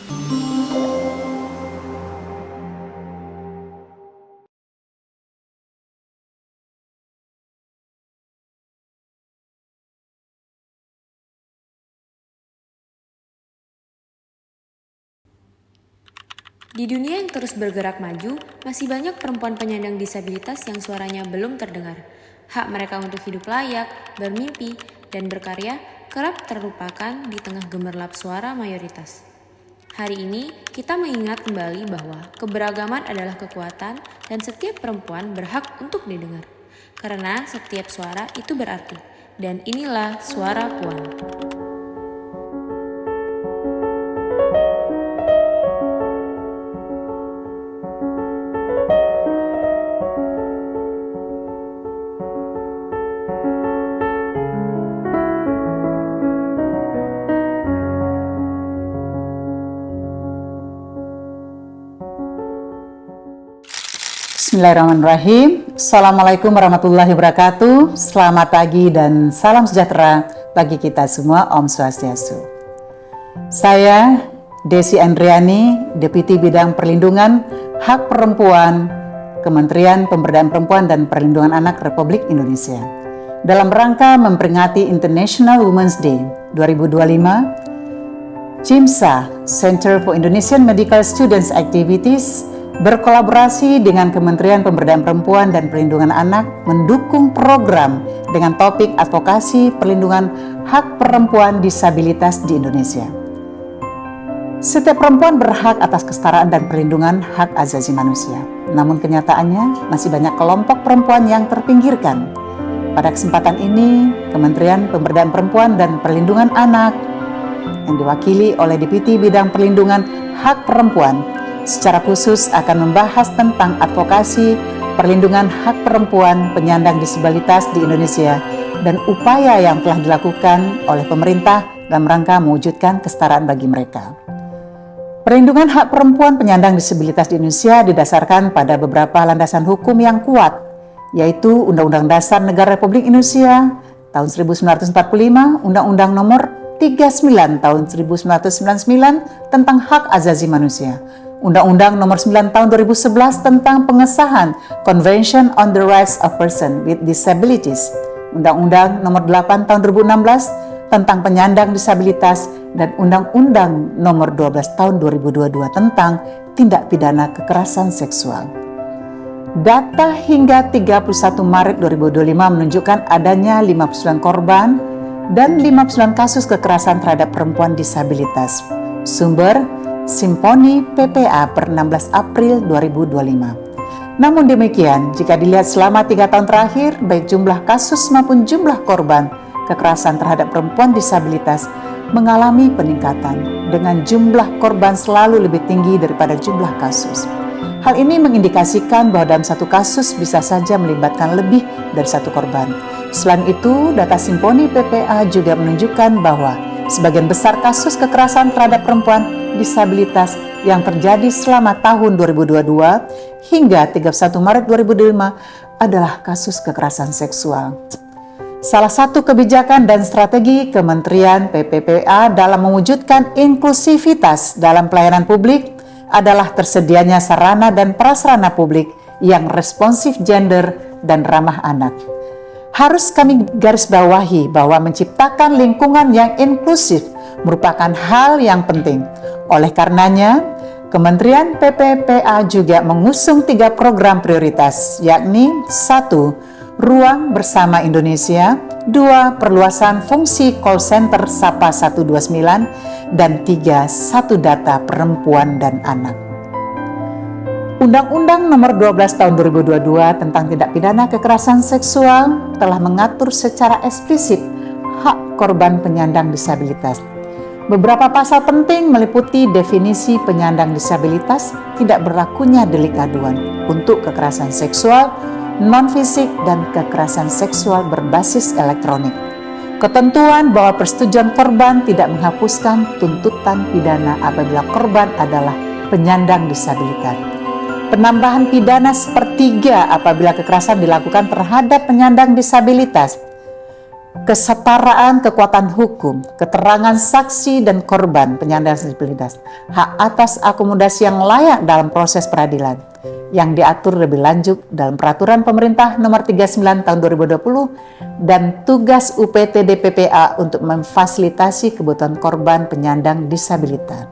Di dunia yang terus bergerak maju, masih banyak perempuan penyandang disabilitas yang suaranya belum terdengar. Hak mereka untuk hidup layak, bermimpi, dan berkarya kerap terlupakan di tengah gemerlap suara mayoritas. Hari ini, kita mengingat kembali bahwa keberagaman adalah kekuatan dan setiap perempuan berhak untuk didengar. Karena setiap suara itu berarti, dan inilah suara Puan. Bismillahirrahmanirrahim. Assalamualaikum warahmatullahi wabarakatuh. Selamat pagi dan salam sejahtera bagi kita semua. Om Swastiastu. Saya Desi Andriani, Deputi Bidang Perlindungan Hak Perempuan, Kementerian Pemberdayaan Perempuan dan Perlindungan Anak Republik Indonesia. Dalam rangka memperingati International Women's Day 2025, CIMSA, Center for Indonesian Medical Students Activities, berkolaborasi dengan Kementerian Pemberdayaan Perempuan dan Perlindungan Anak mendukung program dengan topik advokasi perlindungan hak perempuan disabilitas di Indonesia. Setiap perempuan berhak atas kesetaraan dan perlindungan hak asasi manusia. Namun kenyataannya masih banyak kelompok perempuan yang terpinggirkan. Pada kesempatan ini, Kementerian Pemberdayaan Perempuan dan Perlindungan Anak yang diwakili oleh Deputi Bidang Perlindungan Hak Perempuan secara khusus akan membahas tentang advokasi perlindungan hak perempuan penyandang disabilitas di Indonesia dan upaya yang telah dilakukan oleh pemerintah dalam rangka mewujudkan kesetaraan bagi mereka. Perlindungan hak perempuan penyandang disabilitas di Indonesia didasarkan pada beberapa landasan hukum yang kuat, yaitu Undang-Undang Dasar Negara Republik Indonesia tahun 1945, Undang-Undang Nomor 39 tahun 1999 tentang hak asasi manusia, Undang-Undang Nomor 9 Tahun 2011 tentang pengesahan Convention on the Rights of Persons with Disabilities, Undang-Undang Nomor 8 Tahun 2016 tentang penyandang disabilitas, dan Undang-Undang Nomor 12 Tahun 2022 tentang tindak pidana kekerasan seksual. Data hingga 31 Maret 2025 menunjukkan adanya 59 korban dan 59 kasus kekerasan terhadap perempuan disabilitas. Sumber Simponi PPA per 16 April 2025. Namun demikian, jika dilihat selama 3 tahun terakhir, baik jumlah kasus maupun jumlah korban kekerasan terhadap perempuan disabilitas mengalami peningkatan, dengan jumlah korban selalu lebih tinggi daripada jumlah kasus. Hal ini mengindikasikan bahwa dalam satu kasus bisa saja melibatkan lebih dari satu korban. Selain itu, data Simponi PPA juga menunjukkan bahwa sebagian besar kasus kekerasan terhadap perempuan disabilitas yang terjadi selama tahun 2022 hingga 31 Maret 2025 adalah kasus kekerasan seksual. Salah satu kebijakan dan strategi Kementerian PPPA dalam mewujudkan inklusivitas dalam pelayanan publik adalah tersedianya sarana dan prasarana publik yang responsif gender dan ramah anak. Harus kami garis bawahi bahwa menciptakan lingkungan yang inklusif merupakan hal yang penting. Oleh karenanya, Kementerian PPPA juga mengusung 3 program prioritas, yakni 1. Ruang Bersama Indonesia, 2. Perluasan fungsi call center Sapa 129, dan 3. Satu Data Perempuan dan Anak. Undang-Undang Nomor 12 Tahun 2022 tentang tindak pidana kekerasan seksual telah mengatur secara eksplisit hak korban penyandang disabilitas. Beberapa pasal penting meliputi definisi penyandang disabilitas, tidak berlakunya delik aduan untuk kekerasan seksual, non-fisik, dan kekerasan seksual berbasis elektronik. Ketentuan bahwa persetujuan korban tidak menghapuskan tuntutan pidana apabila korban adalah penyandang disabilitas. Penambahan pidana sepertiga apabila kekerasan dilakukan terhadap penyandang disabilitas. kesetaraan kekuatan hukum, keterangan saksi dan korban penyandang disabilitas, hak atas akomodasi yang layak dalam proses peradilan, yang diatur lebih lanjut dalam Peraturan Pemerintah Nomor 39 Tahun 2020 dan tugas UPTD PPA untuk memfasilitasi kebutuhan korban penyandang disabilitas.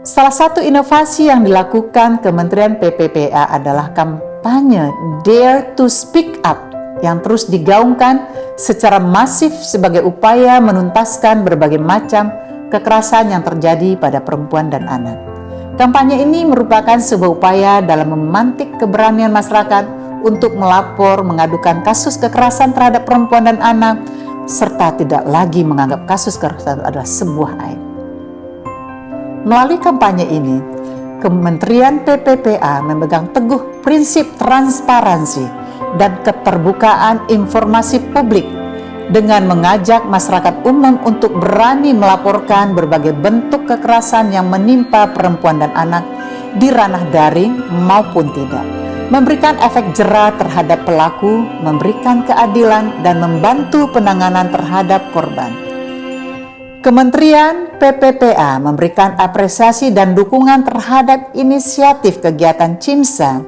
Salah satu inovasi yang dilakukan Kementerian PPPA adalah kampanye Dare to Speak Up yang terus digaungkan secara masif sebagai upaya menuntaskan berbagai macam kekerasan yang terjadi pada perempuan dan anak. Kampanye ini merupakan sebuah upaya dalam memantik keberanian masyarakat untuk melapor, mengadukan kasus kekerasan terhadap perempuan dan anak, serta tidak lagi menganggap kasus kekerasan adalah sebuah aib. Melalui kampanye ini, Kementerian PPPA memegang teguh prinsip transparansi dan keterbukaan informasi publik dengan mengajak masyarakat umum untuk berani melaporkan berbagai bentuk kekerasan yang menimpa perempuan dan anak di ranah daring maupun tidak, memberikan efek jera terhadap pelaku, memberikan keadilan dan membantu penanganan terhadap korban. Kementerian PPPA memberikan apresiasi dan dukungan terhadap inisiatif kegiatan CIMSA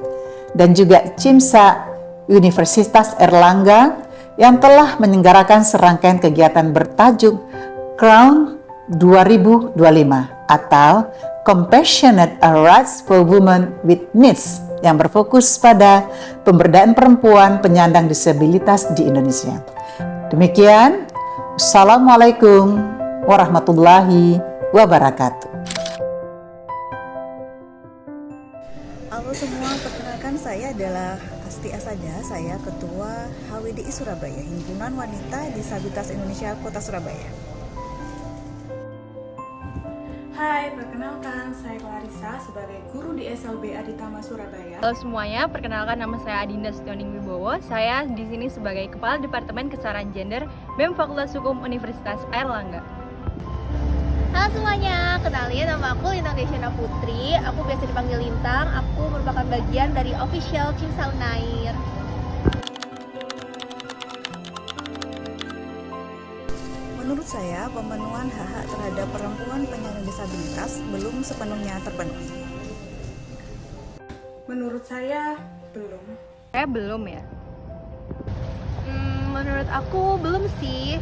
dan juga CIMSA Universitas Airlangga yang telah menyelenggarakan serangkaian kegiatan bertajuk Crown 2025 atau Compassionate Rights for Women with Needs yang berfokus pada pemberdayaan perempuan penyandang disabilitas di Indonesia. Demikian, Assalamualaikum warahmatullahi wabarakatuh. Halo semua, perkenalkan saya adalah Asti Asada, saya Ketua HWDI Surabaya, Himpunan Wanita Disabilitas Indonesia Kota Surabaya. Hai, perkenalkan saya Clarissa sebagai guru di SLB Aditama Surabaya. Halo semuanya, perkenalkan nama saya Adinda Setioning Wibowo. Saya di sini sebagai Kepala Departemen Kesetaraan Gender BEM Fakultas Hukum Universitas Airlangga. Halo semuanya, kenalin nama aku Lintang Desyana Putri. Aku biasa dipanggil Lintang. Aku merupakan bagian dari official CIMSA Unair. Menurut saya, pemenuhan hak-hak terhadap perempuan penyandang disabilitas belum sepenuhnya terpenuhi. Menurut saya, belum. Saya belum ya. Menurut aku belum sih.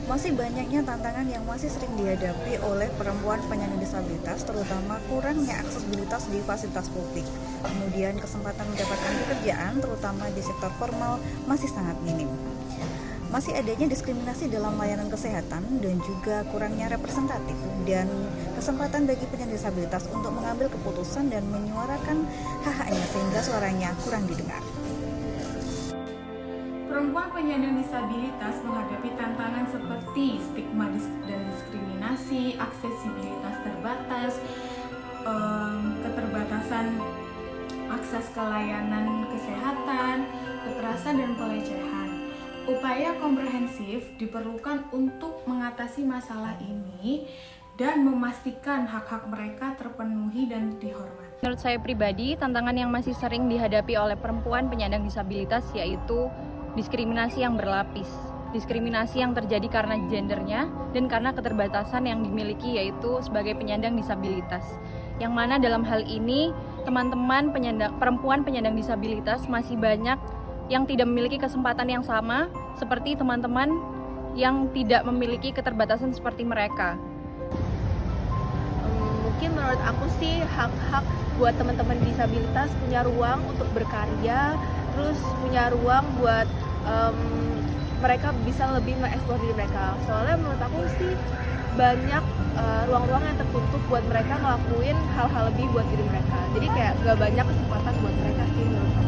Masih banyaknya tantangan yang masih sering dihadapi oleh perempuan penyandang disabilitas, terutama kurangnya aksesibilitas di fasilitas publik. Kemudian kesempatan mendapatkan pekerjaan, terutama di sektor formal, masih sangat minim. Masih adanya diskriminasi dalam layanan kesehatan dan juga kurangnya representatif dan kesempatan bagi penyandang disabilitas untuk mengambil keputusan dan menyuarakan hak-haknya sehingga suaranya kurang didengar. Perempuan penyandang disabilitas menghadapi tantangan seperti stigma dan diskriminasi, aksesibilitas terbatas, keterbatasan akses ke layanan kesehatan, kekerasan dan pelecehan. Upaya komprehensif diperlukan untuk mengatasi masalah ini dan memastikan hak-hak mereka terpenuhi dan dihormati. Menurut saya pribadi, tantangan yang masih sering dihadapi oleh perempuan penyandang disabilitas yaitu diskriminasi yang berlapis. Diskriminasi yang terjadi karena gendernya dan karena keterbatasan yang dimiliki yaitu sebagai penyandang disabilitas. Yang mana dalam hal ini teman-teman perempuan penyandang disabilitas masih banyak yang tidak memiliki kesempatan yang sama seperti teman-teman yang tidak memiliki keterbatasan seperti mereka. Mungkin menurut aku sih hak-hak buat teman-teman disabilitas punya ruang untuk berkarya, terus punya ruang buat mereka bisa lebih mengeksplor diri mereka. Soalnya menurut aku sih banyak ruang-ruang yang tertutup buat mereka ngelakuin hal-hal lebih buat diri mereka. Jadi kayak gak banyak kesempatan buat mereka sih menurut aku.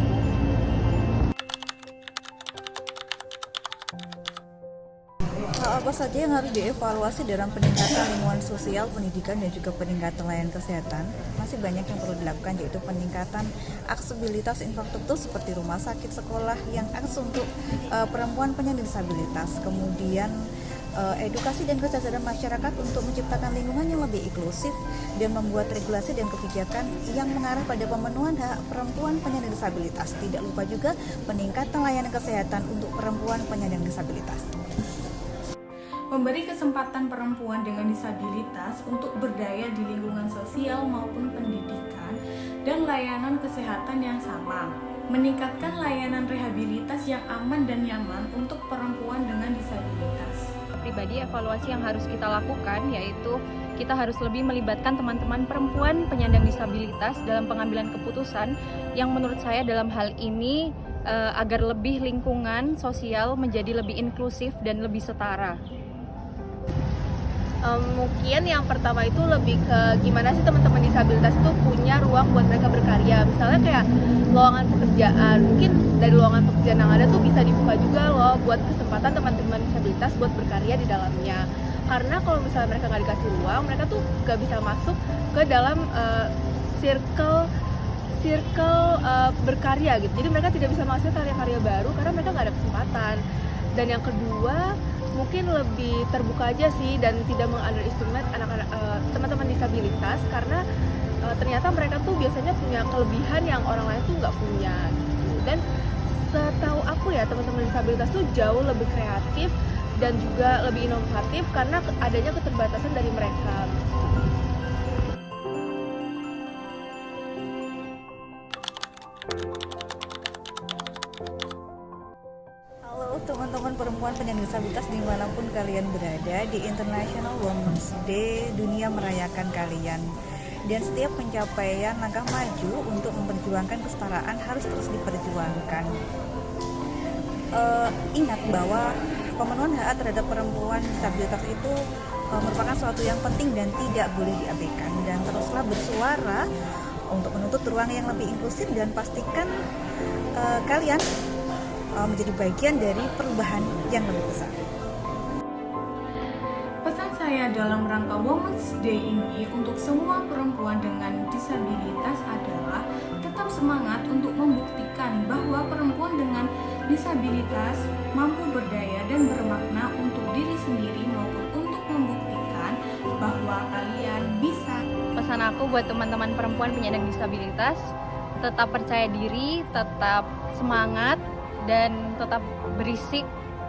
Hal apa saja yang harus dievaluasi dalam peningkatan lingkungan sosial, pendidikan, dan juga peningkatan layanan kesehatan? Masih banyak yang perlu dilakukan, yaitu peningkatan aksesibilitas infrastruktur seperti rumah sakit, sekolah yang akses untuk perempuan penyandang disabilitas. Kemudian edukasi dan kesadaran masyarakat untuk menciptakan lingkungan yang lebih inklusif dan membuat regulasi dan kebijakan yang mengarah pada pemenuhan hak perempuan penyandang disabilitas. Tidak lupa juga peningkatan layanan kesehatan untuk perempuan penyandang disabilitas. Memberi kesempatan perempuan dengan disabilitas untuk berdaya di lingkungan sosial maupun pendidikan dan layanan kesehatan yang sama. Meningkatkan layanan rehabilitas yang aman dan nyaman untuk perempuan dengan disabilitas. Pribadi, evaluasi yang harus kita lakukan yaitu kita harus lebih melibatkan teman-teman perempuan penyandang disabilitas dalam pengambilan keputusan yang menurut saya dalam hal ini agar lebih lingkungan sosial menjadi lebih inklusif dan lebih setara. Mungkin yang pertama itu lebih ke gimana sih teman-teman disabilitas itu punya ruang buat mereka berkarya. Misalnya kayak lowongan pekerjaan, mungkin dari lowongan pekerjaan yang ada tuh bisa dibuka juga loh buat kesempatan teman-teman disabilitas buat berkarya di dalamnya. Karena kalau misalnya mereka nggak dikasih ruang, mereka tuh nggak bisa masuk ke dalam circle berkarya gitu. Jadi mereka tidak bisa masuk karya-karya baru karena mereka nggak ada kesempatan. Dan yang kedua, mungkin lebih terbuka aja sih dan tidak meng-underestimate anak-anak teman-teman disabilitas karena ternyata mereka tuh biasanya punya kelebihan yang orang lain tuh nggak punya gitu. Dan setahu aku ya teman-teman disabilitas tuh jauh lebih kreatif dan juga lebih inovatif karena adanya keterbatasan dari mereka. Teman-teman perempuan penyandang disabilitas dimanapun kalian berada, di International Women's Day dunia merayakan kalian, dan setiap pencapaian langkah maju untuk memperjuangkan kesetaraan harus terus diperjuangkan. Ingat bahwa pemenuhan hak terhadap perempuan disabilitas itu merupakan suatu yang penting dan tidak boleh diabaikan, dan teruslah bersuara untuk menuntut ruang yang lebih inklusif dan pastikan kalian menjadi bagian dari perubahan yang lebih besar. Pesan saya dalam rangka Women's Day ini untuk semua perempuan dengan disabilitas adalah tetap semangat untuk membuktikan bahwa perempuan dengan disabilitas mampu berdaya dan bermakna untuk diri sendiri maupun untuk membuktikan bahwa kalian bisa. Pesan aku buat teman-teman perempuan penyandang disabilitas, tetap percaya diri, tetap semangat, dan tetap berisik,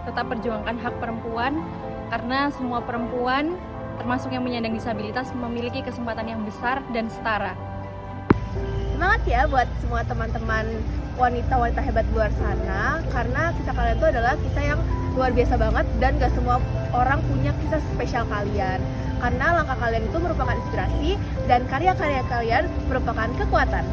tetap perjuangkan hak perempuan karena semua perempuan termasuk yang menyandang disabilitas memiliki kesempatan yang besar dan setara. Semangat ya buat semua teman-teman wanita-wanita hebat di luar sana, karena kisah kalian itu adalah kisah yang luar biasa banget dan gak semua orang punya kisah spesial kalian. Karena langkah kalian itu merupakan inspirasi dan karya-karya kalian merupakan kekuatan.